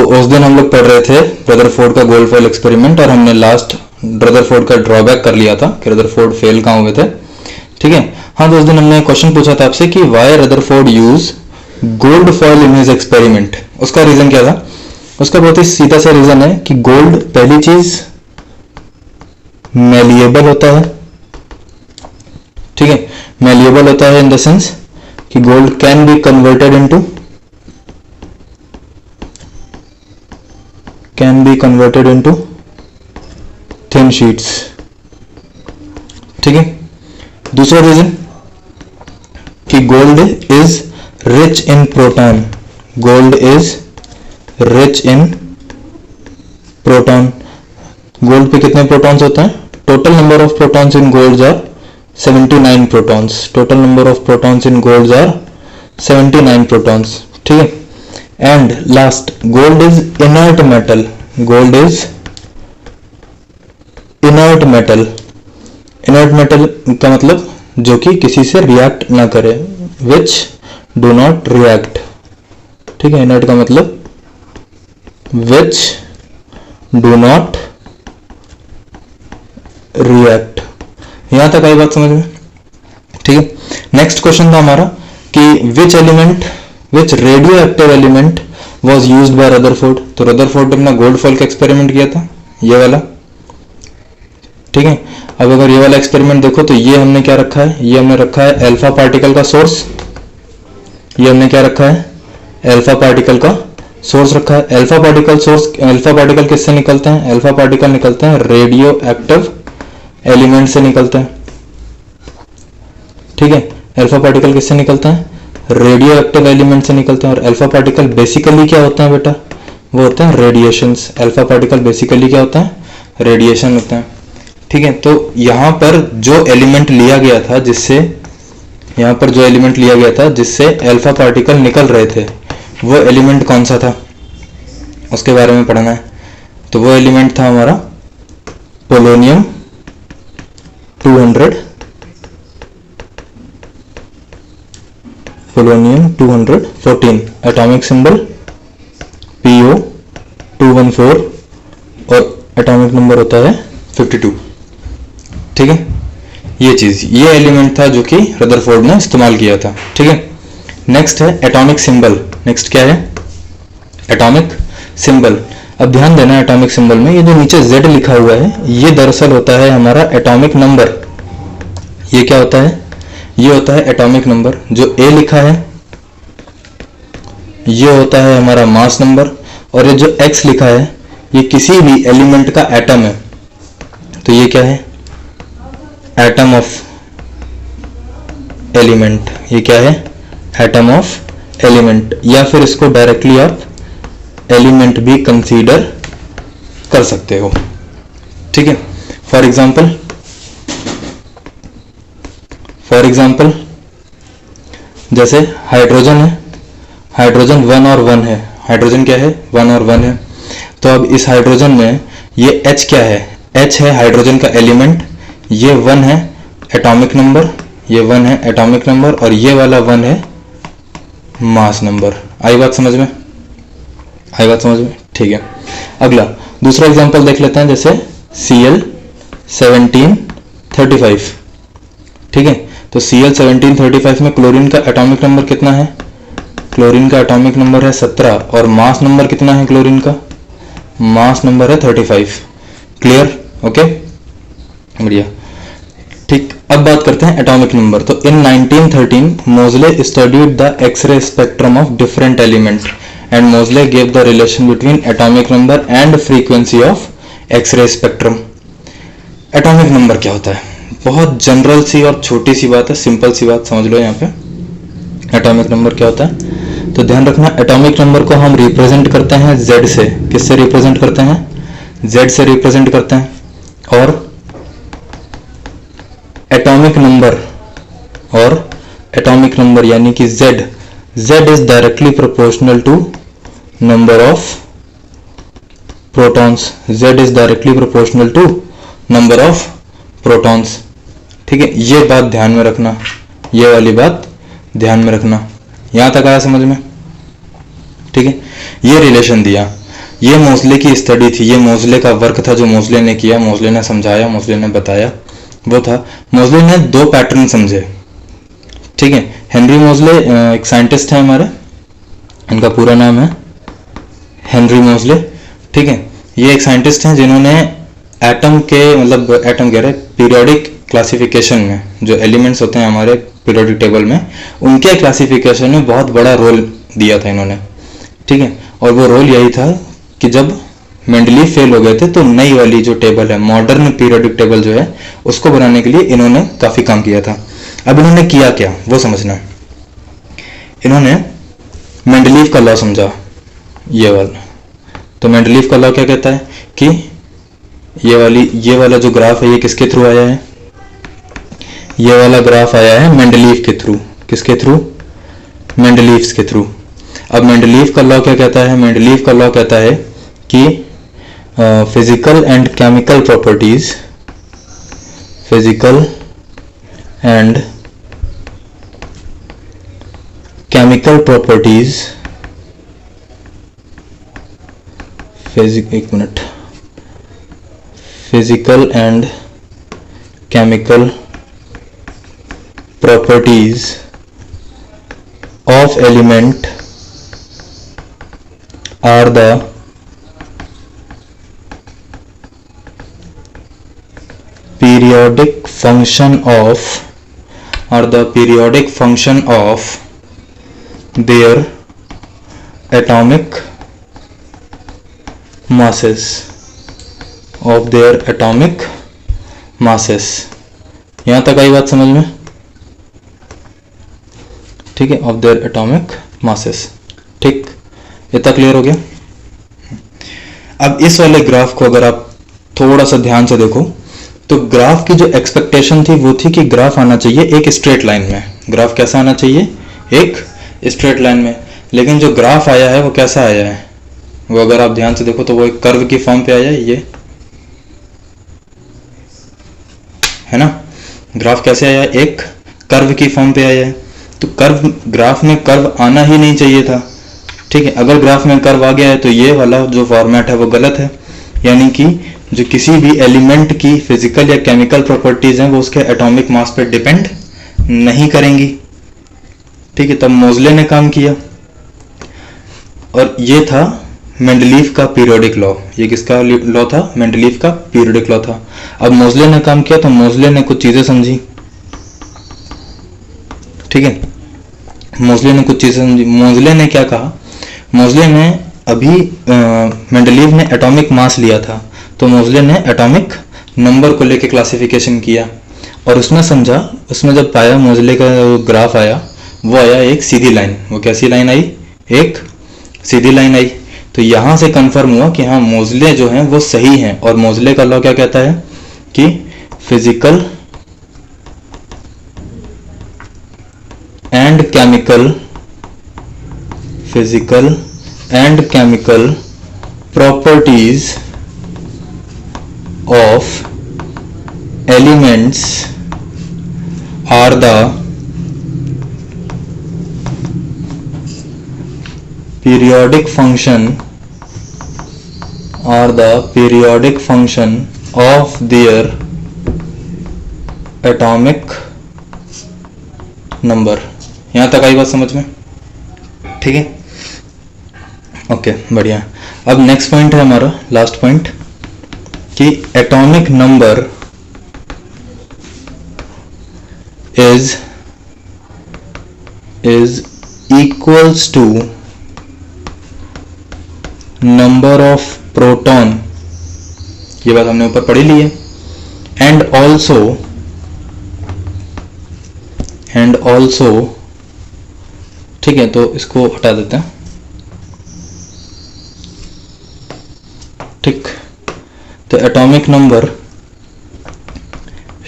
उस दिन हम लोग पढ़ रहे थे रदरफोर्ड का गोल्ड फॉइल एक्सपेरिमेंट, और हमने लास्ट रदरफोर्ड का ड्रॉबैक कर लिया था कि रदरफोर्ड फेल कहाँ हुए थे। ठीक है, हाँ, तो उस दिन हमने क्वेश्चन पूछा था आपसे कि why Rutherford use gold foil in his experiment. उसका रीजन क्या था? उसका बहुत ही सीधा सा रीजन है कि गोल्ड पहली चीज मैलिएबल होता है। ठीक है, मैलिएबल होता है इन द सेंस कि gold can be converted into thin sheets. ठीक है, दूसरा रीजन कि gold is rich in proton. Gold is rich in proton. Gold पे कितने प्रोटॉन्स होते हैं? Total number of protons in gold are 79 protons. Total number of protons in gold are 79 protons. ठीक है, and last, gold is inert metal. Gold is inert metal. Inert metal का मतलब जो कि किसी से रिएक्ट ना करे, विच डू नॉट रिएक्ट। ठीक है, इनर्ट का मतलब विच डू नॉट रिएक्ट। यहां तक आई बात समझ में? ठीक है, नेक्स्ट क्वेश्चन था हमारा कि which radioactive element was used by Rutherford. तो रदरफोर्ड ने अपना गोल्ड फॉइल का एक्सपेरिमेंट किया था, ये वाला। ठीक है, अब अगर ये वाला एक्सपेरिमेंट देखो तो ये हमने क्या रखा है? ये हमने रखा है अल्फा पार्टिकल का सोर्स। ये हमने क्या रखा है? अल्फा पार्टिकल का सोर्स रखा है। अल्फा पार्टिकल किससे निकलते हैं? अल्फा पार्टिकल निकलते हैं रेडियो एक्टिव एलिमेंट से निकलते हैं। ठीक है, अल्फा पार्टिकल किससे निकलते हैं? रेडियो एक्टिव एलिमेंट से निकलते हैं। और अल्फा पार्टिकल बेसिकली क्या होते हैं बेटा? वो होते हैं रेडिएशंस। अल्फा पार्टिकल बेसिकली क्या होता है? रेडिएशन होते हैं। ठीक है, तो यहां पर जो एलिमेंट लिया गया था जिससे अल्फा पार्टिकल निकल रहे थे, वो एलिमेंट कौन सा था उसके बारे में पढ़ना है। तो वो एलिमेंट था हमारा पोलोनियम 214, एटॉमिक सिंबल PO214 और एटॉमिक नंबर होता है 52। ठीक है, ये एलिमेंट था जो कि रदरफोर्ड ने इस्तेमाल किया था। ठीक है, नेक्स्ट है एटॉमिक सिंबल। नेक्स्ट क्या है? Atomic symbol. अब ध्यान देना एटॉमिक सिंबल में, ये जो नीचे Z लिखा हुआ है ये दरअसल होता है हमारा एटॉमिक नंबर। ये क्या होता है? ये होता है एटॉमिक नंबर। जो A लिखा है ये होता है हमारा मास नंबर, और ये जो X लिखा है ये किसी भी एलिमेंट का एटम है। तो ये क्या है? Atom of element. ये क्या है? एटम ऑफ एलिमेंट, या फिर इसको डायरेक्टली आप एलिमेंट भी कंसीडर कर सकते हो। ठीक है, फॉर एग्जाम्पल जैसे हाइड्रोजन है, हाइड्रोजन 1 और 1 है। हाइड्रोजन क्या है? 1 और 1 है। तो अब इस हाइड्रोजन में ये H क्या है? H है हाइड्रोजन का एलिमेंट, ये 1 है एटॉमिक नंबर, ये 1 है एटॉमिक नंबर, और ये वाला 1 है मास नंबर। आई बात समझ में? ठीक है, अगला दूसरा एग्जांपल देख लेते हैं, जैसे Cl1735। ठीक है, तो Cl1735 में क्लोरीन का एटॉमिक नंबर कितना है? क्लोरीन का एटॉमिक नंबर है 17, और मास नंबर कितना है क्लोरीन का? मास नंबर है 35। क्लियर? ओके, बढ़िया। ठीक, अब बात करते हैं एटॉमिक नंबर। तो in 1913 Moseley studied the X ray spectrum of different element and Moseley gave the relation between atomic number and frequency of X ray spectrum. Atomic number क्या होता है? बहुत जनरल सी और छोटी सी बात है, सिंपल सी बात समझ लो यहाँ पे। एटॉमिक नंबर क्या होता है? तो ध्यान रखना, एटॉमिक नंबर को हम रिप्रेजेंट करते हैं Z से। किससे रिप्रेजेंट करते हैं? Z से रिप्रेजेंट करते हैं। और एटॉमिक नंबर यानी कि Z is directly proportional to number of protons. Z is directly proportional to number of protons. ठीक है, ये बात ध्यान में रखना, ये वाली बात ध्यान में रखना। यहां तक आया समझ में? ठीक है, ये रिलेशन दिया। ये मोज़ले की स्टडी थी, ये मोज़ले का वर्क था जो मोज़ले ने किया, मोज़ले ने समझाया, मोज़ले ने बताया, वो था मोज़ले ने दो पैटर्न समझे। ठीक है, हेनरी मोज़ले एक साइंटिस्ट है हमारे, इनका पूरा नाम है हेनरी मोज़ले। ठीक है, ये एक साइंटिस्ट हैं जिन्होंने एटम के मतलब एटम कह रहे पीरियोडिक क्लासिफिकेशन में जो एलिमेंट्स होते हैं हमारे पीरियोडिक टेबल में, उनके क्लासिफिकेशन में बहुत बड़ा रोल दिया था इन्होंने। ठीक है, और वो रोल यही था कि जब मेंडलीव फेल हो गए थे तो नई वाली जो टेबल है, मॉडर्न पीरियोडिक टेबल जो है, उसको बनाने के लिए इन्होंने काफ़ी काम किया था। अब इन्होंने किया क्या वो समझना है। इन्होंने मेंडलीव का लॉ समझा, ये वाला। तो मेंडलीव का लॉ क्या कहता है कि ये वाला जो ग्राफ है ये किसके थ्रू आया है, ये वाला ग्राफ आया है मेंडलीव के थ्रू। किसके थ्रू? मेंडलीव्स के थ्रू। अब मेंडलीव का लॉ क्या कहता है? मेंडलीव का लॉ कहता है कि physical and chemical properties, physical and chemical properties, एक minute, physical and chemical properties of element are the periodic function of their atomic masses, यहां तक आई बात समझ में? ठीक है, ऑफ देयर एटॉमिक मासेस। ठीक, इतना क्लियर हो गया। अब इस वाले ग्राफ को अगर आप थोड़ा सा ध्यान से देखो तो ग्राफ की जो एक्सपेक्टेशन थी वो थी कि ग्राफ आना चाहिए एक स्ट्रेट लाइन में। ग्राफ कैसा आना चाहिए? एक स्ट्रेट लाइन में। लेकिन जो ग्राफ आया है वो कैसा आया है? वो अगर आप ध्यान से देखो तो वो एक कर्व की फॉर्म पे आया है, ये है ना। ग्राफ कैसे आया? एक कर्व की फॉर्म पे आया है। तो कर्व, ग्राफ में कर्व आना ही नहीं चाहिए था। ठीक है, अगर ग्राफ में कर्व आ गया है तो ये वाला जो फॉर्मेट है वो गलत है। यानी कि जो किसी भी एलिमेंट की फिजिकल या केमिकल प्रॉपर्टीज हैं वो उसके एटॉमिक मास पर डिपेंड नहीं करेंगी। ठीक है, तब मोज़ले ने काम किया और ये था मेंडलीव का पीरियोडिक लॉ। ये किसका लॉ था? मेंडलीव का पीरियोडिक लॉ था। अब मोज़ले ने काम किया तो मोज़ले ने कुछ चीजें समझी। ठीक है, मोज़ले ने कुछ चीजें समझी। मोज़ले ने क्या कहा? मोज़ले ने अभी मेंडलीव ने एटॉमिक मास लिया था तो मोज़ले ने एटॉमिक नंबर को लेके क्लासिफिकेशन किया और उसमें समझा, उसमें जब पाया मोज़ले का ग्राफ आया वो आया एक सीधी लाइन। वो कैसी लाइन आई? एक सीधी लाइन आई। तो यहां से कंफर्म हुआ कि हाँ मोज़ले जो हैं वो सही हैं। और मोज़ले का लॉ क्या कहता है कि physical and chemical properties of elements are the periodic function of their atomic number। यहां तक आई बात समझ में? ठीक है, ओके, बढ़िया। अब नेक्स्ट पॉइंट है हमारा, लास्ट पॉइंट, कि atomic number is equals to number of proton. ये बात हमने ऊपर पढ़ी ली है। एंड ऑल्सो ठीक है, तो इसको हटा देते हैं। ठीक, तो atomic number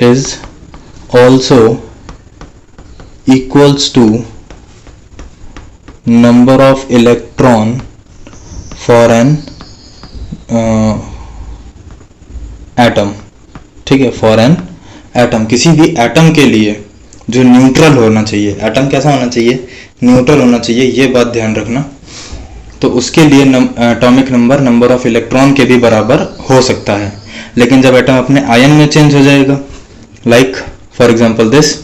is also equals to number of electron for an atom. ठीक है, फॉर एन एटम, किसी भी एटम के लिए जो न्यूट्रल होना चाहिए। एटम कैसा होना चाहिए? न्यूट्रल होना चाहिए। ये बात ध्यान रखना। तो उसके लिए atomic number number of electron के भी बराबर हो सकता है। लेकिन जब एटम अपने आयन में चेंज हो जाएगा, लाइक फॉर एग्जांपल दिस,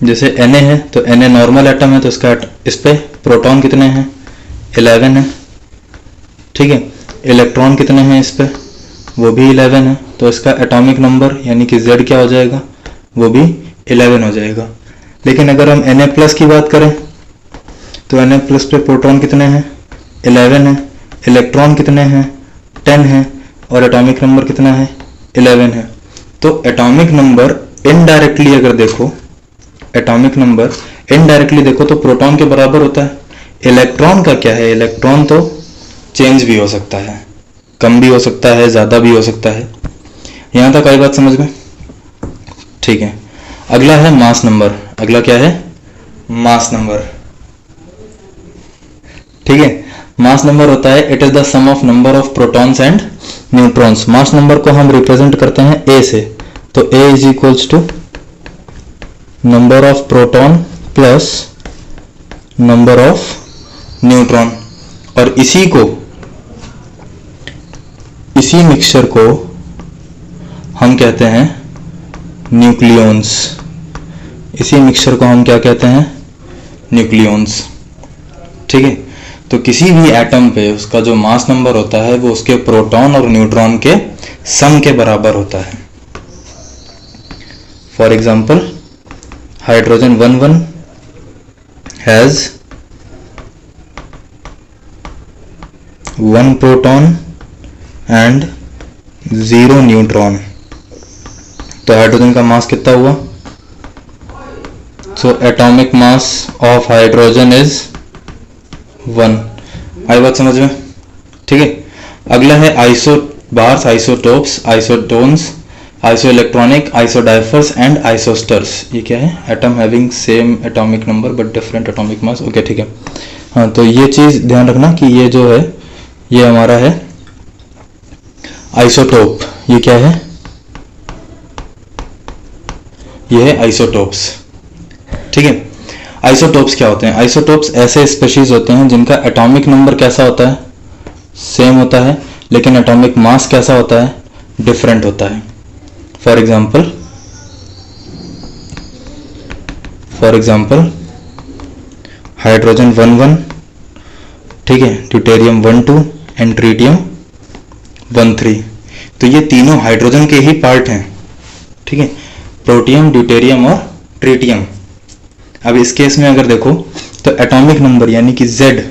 जैसे Na है तो Na नॉर्मल एटम है, तो इसका इस पे प्रोटॉन कितने हैं, 11 है, ठीक है। इलेक्ट्रॉन कितने हैं इस पे, वो भी 11 है, तो इसका एटॉमिक नंबर यानी कि Z क्या हो जाएगा, वो भी 11 हो जाएगा। लेकिन अगर हम Na+ की बात करें तो Na+ पे प्रोटॉन कितने हैं, 11 है, इलेक्ट्रॉन कितने हैं, 10 है, और एटॉमिक नंबर कितना है, 11 है। तो एटॉमिक नंबर इनडायरेक्टली अगर देखो, एटॉमिक नंबर इनडायरेक्टली देखो तो प्रोटॉन के बराबर होता है। इलेक्ट्रॉन का क्या है, इलेक्ट्रॉन तो चेंज भी हो सकता है, कम भी हो सकता है, ज़्यादा भी हो सकता है। यहाँ तक आई बात समझ में, ठीक है। अगला है मास नंबर। अगला क्या है, मास नंबर, ठीक है। मास नंबर होता है it is the sum of number of protons and neutrons. Mass number को हम रिप्रेजेंट करते हैं A से, तो A is equals to number of proton plus number of neutron. और इसी मिक्सचर को हम कहते हैं न्यूक्लियॉन्स। इसी मिक्सचर को हम क्या कहते हैं, न्यूक्लियॉन्स, ठीक है। तो किसी भी एटम पे उसका जो मास नंबर होता है वो उसके प्रोटॉन और न्यूट्रॉन के सम के बराबर होता है। For example hydrogen 11 has 1 proton and 0 neutron. तो हाइड्रोजन का मास कितना हुआ, so atomic mass of hydrogen is 1। आई बात समझ में, ठीक है। अगला है isobars, isotopes, isotones, isoelectronic, isodiaphers and isosteres. ये क्या है, atom having same atomic number but different atomic mass. Okay, ठीक है। हाँ, तो ये चीज ध्यान रखना कि ये जो है ये हमारा है आइसोटोप। ये क्या है, ये है आइसोटोप्स, ठीक है। आइसोटोप्स क्या होते हैं, आइसोटोप्स ऐसे स्पेशीज होते हैं जिनका एटॉमिक नंबर कैसा होता है, सेम होता है, लेकिन एटॉमिक मास कैसा होता है, डिफरेंट होता है। फॉर एग्जाम्पल हाइड्रोजन 11, ठीक है, ड्यूटेरियम 12 एंड ट्रिटियम 13। तो ये तीनों हाइड्रोजन के ही पार्ट हैं, ठीक है, प्रोटियम, ड्यूटेरियम और ट्रिटियम। अब इस केस में अगर देखो तो एटॉमिक नंबर यानी कि Z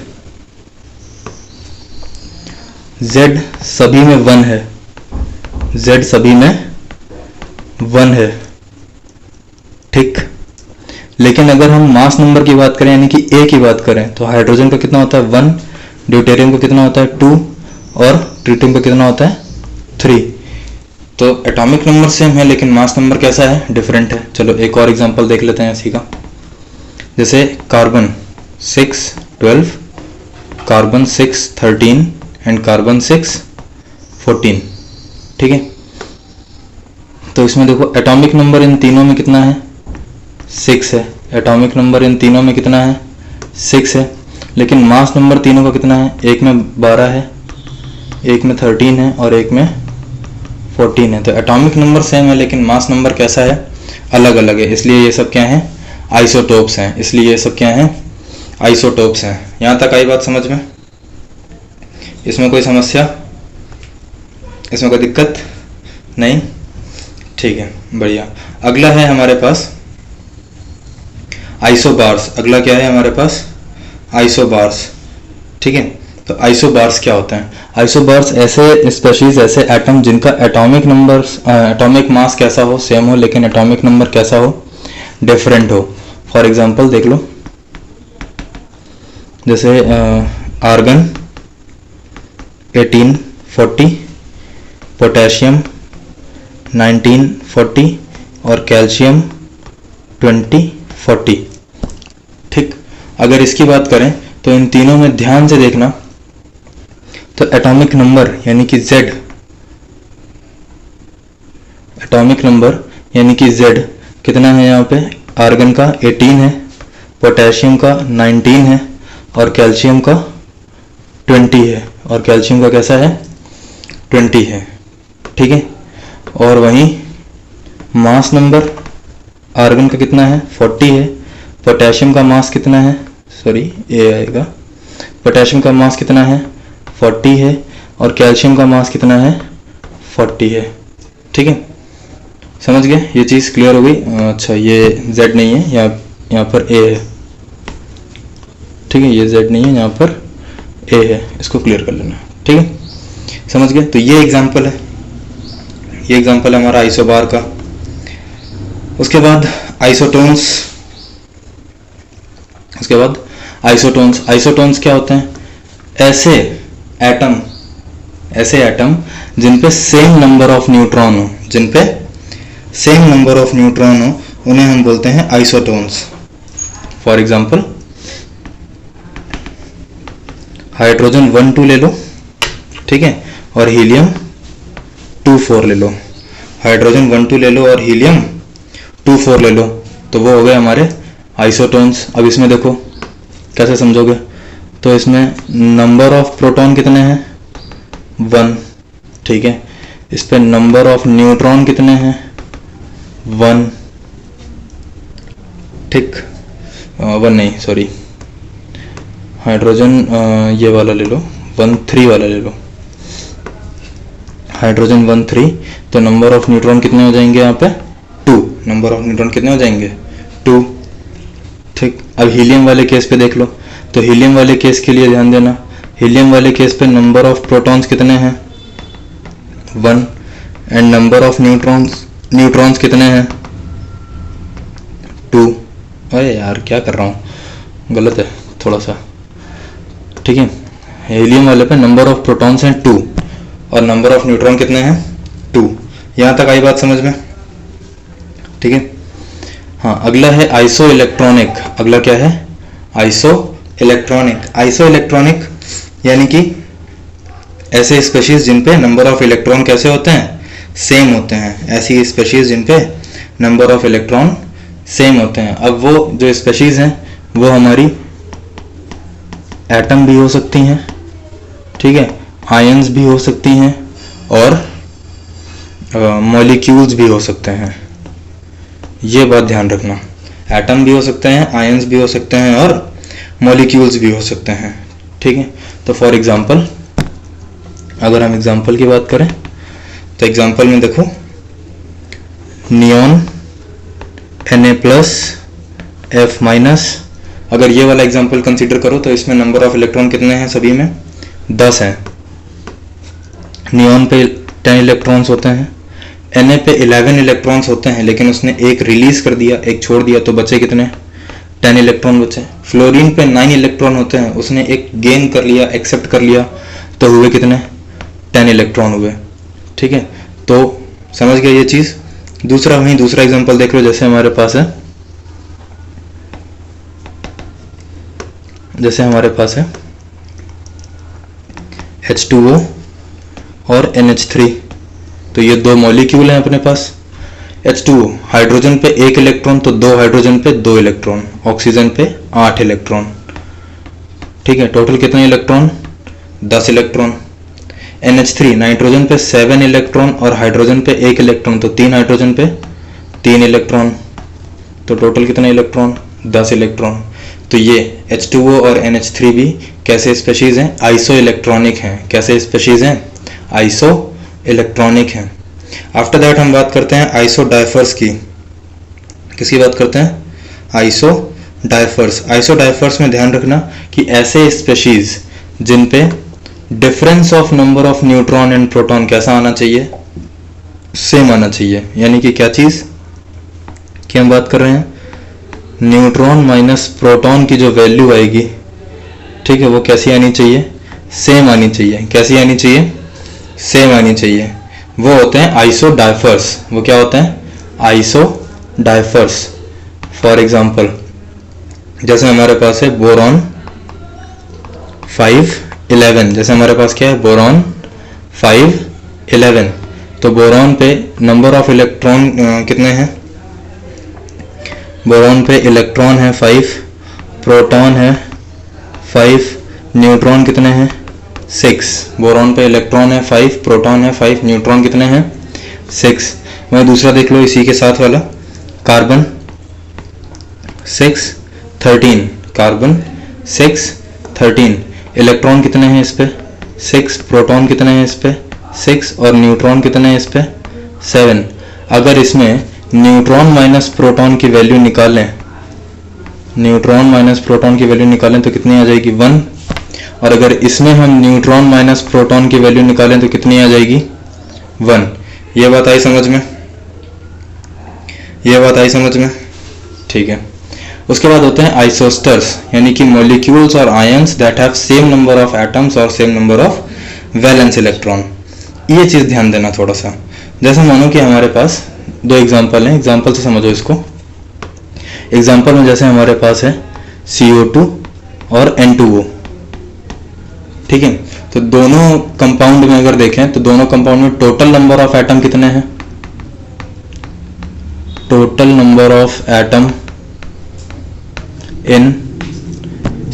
सभी में 1 है, Z सभी में 1 है, ठीक। लेकिन अगर हम मास नंबर की बात करें यानी कि A की बात करें तो हाइड्रोजन का कितना होता है 1, ड्यूटेरियम का कितना होता है 2 और ट्रिटियम का कितना होता है 3। तो एटॉमिक नंबर सेम है लेकिन मास नंबर कैसा है, डिफरेंट है। चलो एक और एग्जांपल देख लेते हैं इसी का। जैसे कार्बन 6 12, कार्बन 6 13 एंड कार्बन 6 14, ठीक है। तो इसमें देखो एटॉमिक नंबर इन तीनों में कितना है, 6 है। एटॉमिक नंबर इन तीनों में कितना है, 6 है। लेकिन मास नंबर तीनों का कितना है, एक में 12 है, एक में 13 है और एक में 14 है। तो एटॉमिक नंबर सेम है लेकिन मास नंबर कैसा है, अलग अलग है। इसलिए ये सब क्या हैं, आइसोटोप्स हैं। इसलिए ये सब क्या हैं, आइसोटोप्स हैं। यहाँ तक आई बात समझ में, इसमें कोई समस्या, इसमें कोई दिक्कत नहीं, ठीक है, बढ़िया। अगला है हमारे पास आइसोबार्स। अगला क्या है हमारे पास, आइसोबार्स, ठीक है। तो आइसोबार्स क्या होते हैं, आइसोबार्स ऐसे स्पेशीज, ऐसे एटम जिनका एटॉमिक नंबर, एटॉमिक मास कैसा हो, सेम हो, लेकिन एटॉमिक नंबर कैसा हो, डिफरेंट हो। फॉर एग्जांपल देख लो, जैसे आर्गन 1840, पोटेशियम 1940 और कैल्शियम 2040, ठीक। अगर इसकी बात करें तो इन तीनों में ध्यान से देखना तो एटॉमिक नंबर यानी कि Z, एटॉमिक नंबर यानी कि Z कितना है, यहाँ पे आर्गन का 18 है, पोटेशियम का 19 है और कैल्शियम का 20 है, और कैल्शियम का कैसा है 20 है, ठीक है। और वहीं मास नंबर आर्गन का कितना है 40 है, पोटेशियम का मास कितना है, सॉरी ए आएगा, पोटेशियम का मास कितना है 40 है, और कैल्शियम का मास कितना है 40 है, ठीक है। समझ गए, ये चीज़ क्लियर हो गई। अच्छा ये Z नहीं है, यहाँ पर A है, ठीक है, ये Z नहीं है, यहाँ पर A है, इसको क्लियर कर लेना, ठीक है। समझ गए, तो ये एग्जांपल है, ये एग्जांपल है हमारा आइसोबार का। उसके बाद आइसोटोन्स, उसके बाद आइसोटोन्स। आइसोटोन्स क्या होते हैं, ऐसे एटम जिन पे सेम नंबर ऑफ न्यूट्रॉन हो, जिन पे सेम नंबर ऑफ न्यूट्रॉन हो, उन्हें हम बोलते हैं आइसोटोन्स। फॉर एग्जांपल हाइड्रोजन 1 2 ले लो, ठीक है, और हीलियम 2 4 ले लो। हाइड्रोजन 1 2 ले लो और हीलियम 2 4 ले लो, तो वो हो गए हमारे आइसोटोन्स। अब इसमें देखो कैसे समझोगे, तो इसमें नंबर ऑफ प्रोटॉन कितने हैं 1, ठीक है, इस पे नंबर ऑफ न्यूट्रॉन कितने हैं 1, ठीक, 1 नहीं सॉरी, हाइड्रोजन ये वाला ले लो, 1 3 वाला ले लो, हाइड्रोजन 1 3, तो नंबर ऑफ न्यूट्रॉन कितने हो जाएंगे यहाँ पे 2, नंबर ऑफ न्यूट्रॉन कितने हो जाएंगे 2, ठीक। अब हीलियम वाले केस पे देख लो, तो हीलियम वाले केस के लिए ध्यान देना, हीलियम वाले केस पे नंबर ऑफ प्रोटॉन्स कितने हैं 1, एंड नंबर ऑफ न्यूट्रॉन्स कितने हैं 2। अरे यार क्या कर रहा हूँ, गलत है थोड़ा सा, ठीक है। हीलियम वाले पे नंबर ऑफ प्रोटॉन्स हैं 2 और नंबर ऑफ न्यूट्रॉन कितने हैं 2। यहाँ तक आई बात समझ में, ठीक है। हाँ, अगला है आइसो इलेक्ट्रॉनिक। अगला क्या है आइसो इलेक्ट्रॉनिक। आइसो इलेक्ट्रॉनिक यानी कि ऐसे स्पेशीज जिन पे नंबर ऑफ इलेक्ट्रॉन कैसे होते हैं सेम होते हैं, ऐसी स्पेशीज जिन पे नंबर ऑफ इलेक्ट्रॉन सेम होते हैं। अब वो जो स्पेशीज हैं वो हमारी एटम भी हो सकती हैं, ठीक है, आयंस भी हो सकती हैं और मॉलिक्यूल्स भी हो सकते हैं। ये बात ध्यान रखना, एटम भी हो सकते हैं, आयंस भी हो सकते हैं और मॉलिक्यूल्स भी हो सकते हैं, ठीक है। तो फॉर एग्जांपल अगर हम एग्जांपल की बात करें तो एग्जांपल में देखो नियॉन Na+F-, अगर ये वाला एग्जांपल कंसीडर करो तो इसमें नंबर ऑफ इलेक्ट्रॉन कितने हैं, सभी में 10 हैं। नियॉन पे 10 इलेक्ट्रॉन्स होते हैं, Na पे 11 इलेक्ट्रॉन्स होते हैं, लेकिन उसने एक रिलीज कर दिया, एक छोड़ दिया, तो बचे कितने 10 इलेक्ट्रॉन बचे। फ्लोरीन पे 9 इलेक्ट्रॉन होते हैं, उसने एक गेन कर लिया, एक्सेप्ट कर लिया, तो हुए कितने 10 इलेक्ट्रॉन हुए, ठीक है। तो समझ गए ये चीज। दूसरा एग्जांपल देख लो, जैसे हमारे पास है H2O और NH3, तो ये दो मॉलिक्यूल हैं अपने पास। H2O हाइड्रोजन पे 1 इलेक्ट्रॉन, तो 2 हाइड्रोजन पे 2 इलेक्ट्रॉन, ऑक्सीजन पे 8 इलेक्ट्रॉन, ठीक है, टोटल कितने इलेक्ट्रॉन 10 इलेक्ट्रॉन। NH3 नाइट्रोजन पे 7 इलेक्ट्रॉन और हाइड्रोजन पे 1 इलेक्ट्रॉन, तो 3 हाइड्रोजन पे 3 इलेक्ट्रॉन, तो टोटल कितने इलेक्ट्रॉन 10 इलेक्ट्रॉन। तो ये H2O और NH3 भी कैसे स्पेशीज हैं आइसो इलेक्ट्रॉनिक हैं। कैसे स्पेशीज हैं आइसो इलेक्ट्रॉनिक हैं। आफ्टर दैट हम बात करते हैं आइसो डाइफर्स की। किसकी बात करते हैं आइसो डाइफर्स। आइसो डाइफर्स में ध्यान रखना कि ऐसे स्पेशीज जिन पे difference of number of neutron and proton कैसा आना चाहिए सेम आना चाहिए। यानी कि क्या चीज कि हम बात कर रहे हैं न्यूट्रॉन माइनस प्रोटॉन की जो वैल्यू आएगी, ठीक है, वो कैसी आनी चाहिए सेम आनी चाहिए। कैसी आनी चाहिए सेम आनी चाहिए। वो होते हैं आइसो डाइफर्स। वो क्या होते हैं आइसो डाइफर्स। फॉर एग्जांपल जैसे हमारे पास है बोरॉन 511, जैसे हमारे पास क्या है बोरॉन 511, तो बोरॉन पे नंबर ऑफ इलेक्ट्रॉन कितने हैं बोरॉन पे इलेक्ट्रॉन है 5, प्रोटॉन है 5, न्यूट्रॉन कितने हैं 6, बोरॉन पे इलेक्ट्रॉन है 5, प्रोटॉन है 5, न्यूट्रॉन कितने हैं 6। वह दूसरा देख लो इसी के साथ वाला, कार्बन 6 13, कार्बन 6 13, इलेक्ट्रॉन कितने हैं इस पे 6, प्रोटॉन कितने हैं इस पे 6 और न्यूट्रॉन कितने हैं इस पे 7। अगर इसमें न्यूट्रॉन माइनस प्रोटॉन की वैल्यू निकालें, न्यूट्रॉन माइनस प्रोटॉन की वैल्यू निकालें तो कितनी आ जाएगी 1, और अगर इसमें हम न्यूट्रॉन माइनस प्रोटॉन की वैल्यू निकालें तो कितनी आ जाएगी 1। ये बात आई समझ में, ये बात आई समझ में, ठीक है। उसके बाद होते हैं आइसोस्टर्स, यानी कि मॉलिक्यूल्स और ions that have same number of atoms और same number of valence electron. ये चीज़ ध्यान देना थोड़ा सा। जैसे मानो कि हमारे पास दो एग्जांपल हैं, एग्जांपल से समझो इसको। एग्जांपल में जैसे हमारे पास है CO2 और N2O, ठीक है। तो दोनों कंपाउंड में अगर देखें तो दोनों कंपाउंड में टोटल नंबर ऑफ एटम कितने हैं, total number of atom in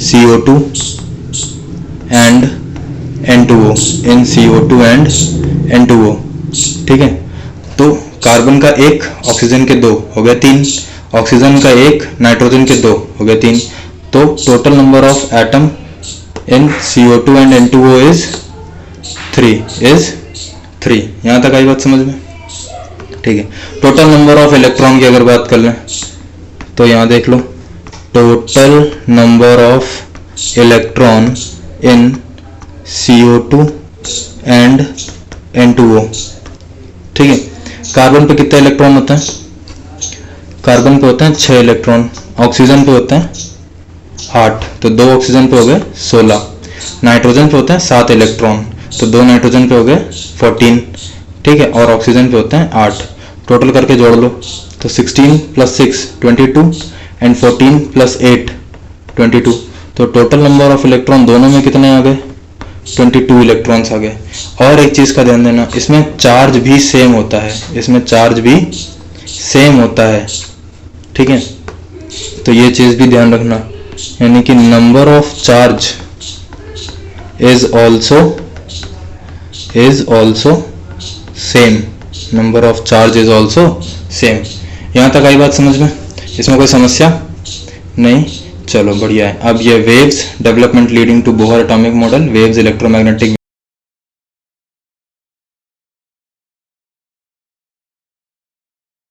CO2 and N2O, in CO2 and N2O, ठीक है। तो कार्बन का 1, ऑक्सीजन के 2 हो गए 3, ऑक्सीजन का 1, नाइट्रोजन के 2 हो गए 3। तो total number of atom in CO2 and N2O is 3। यहाँ तक आई बात समझ में, ठीक है। टोटल नंबर ऑफ इलेक्ट्रॉन की अगर बात कर लें तो यहाँ देख लो, total number of electron in CO2 and N2O, ठीक है। कार्बन पे कितने इलेक्ट्रॉन होते हैं, कार्बन पे होते हैं 6 इलेक्ट्रॉन, ऑक्सीजन पे होते हैं 8, तो 2 ऑक्सीजन पे हो गए 16, नाइट्रोजन पे होते हैं 7 इलेक्ट्रॉन, तो 2 नाइट्रोजन पे हो गए 14, ठीक है। और ऑक्सीजन पे होते हैं 8, टोटल करके जोड़ लो तो 16 + 6 22 एंड 14 + 8 22, तो टोटल नंबर ऑफ इलेक्ट्रॉन दोनों में कितने आ गए 22 इलेक्ट्रॉन्स आ गए। और एक चीज़ का ध्यान देना, इसमें चार्ज भी सेम होता है, इसमें चार्ज भी सेम होता है, ठीक है। तो ये चीज़ भी ध्यान रखना, यानी कि number of charge is also same, number of charge is also same. यहाँ तक आई बात समझ में, इसमें कोई समस्या नहीं, चलो बढ़िया है। अब ये waves development leading to Bohr atomic model, waves electromagnetic